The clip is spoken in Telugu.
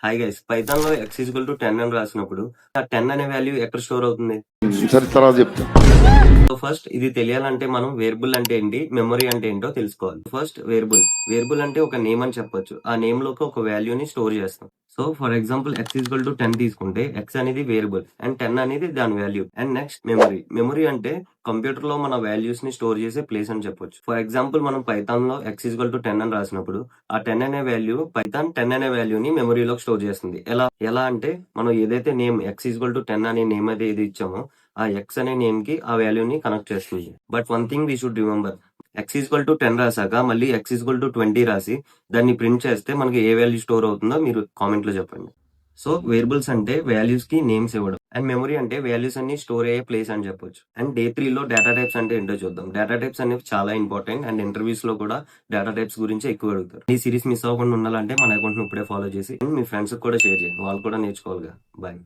హాయ్ గైస్, పైథాన్ లో x ఈక్వల్ టు 10 అని రాసినప్పుడు ఆ 10 అనే వాల్యూ ఎక్కడ స్టోర్ అవుతుంది? సరే తర్వాత చెప్తా. సో ఫస్ట్ ఇది తెలియాలంటే మనం వేరియబుల్ అంటే ఏంటి, మెమరీ అంటే ఏంటో తెలుసుకోవాలి. ఫస్ట్ వేరియబుల్ అంటే ఒక నేమ్ అని చెప్పొచ్చు. ఆ నేమ్ లోకి ఒక వాల్యూని స్టోర్ చేస్తాం. So for example x equal to 10 తీసుకుంటే x అనేది వేరియబుల్ అండ్ 10 అనేది దాని వాల్యూ. అండ్ నెక్స్ట్ మెమరీ అంటే కంప్యూటర్ లో మన వాల్యూస్ ని స్టోర్ చేసే ప్లేస్ అని చెప్పొచ్చు. ఫర్ ఎగ్జాంపుల్ మనం పైథాన్ లో x ఈక్వల్ టు 10 అని రాసినప్పుడు ఆ 10 అనే వాల్యూ పైథాన్ 10 అనే వాల్యూని మెమరీలోకి స్టోర్ చేస్తుంది. ఎలా అంటే మనం ఏదైతే నేమ్ x ఈక్వల్ టు 10 అనే నేమ్ అయితే ఇది ఇచ్చామో ఆ x అనే నేమ్ కి ఆ వాల్యూని కనెక్ట్ చేస్తుంది. But one thing we should remember, x equal to 10 రాసాక మళ్ళీ x ఈక్వల్ టు 20 రాసి దాన్ని ప్రింట్ చేస్తే మనకి ఏ వాల్యూ స్టోర్ అవుతుందో మీరు కామెంట్ లో చెప్పండి. సో వేరియబుల్స్ అంటే వాల్యూస్ కి నేమ్స్ ఇవ్వడం అండ్ మెమరీ అంటే వాల్యూస్ అన్ని స్టోర్ అయ్యే ప్లేస్ అని చెప్పొచ్చు. అండ్ డే 3 లో డేటా టైప్స్ అంటే ఏంటో చూద్దాం. డేటా టైప్స్ అనేవి చాలా ఇంపార్టెంట్ అండ్ ఇంటర్వ్యూస్ లో కూడా డేటా టైప్స్ గురించి ఎక్కువ అడుగుతారు. ఈ సిరీస్ మిస్ అవ్వకుండా ఉండాలంటే మన అకౌంట్ ని ఇప్పుడే ఫాలో చేసి మీ ఫ్రెండ్స్ కూడా షేర్ చేయండి, వాళ్ళు కూడా నేర్చుకోవాలిగా. బాయ్.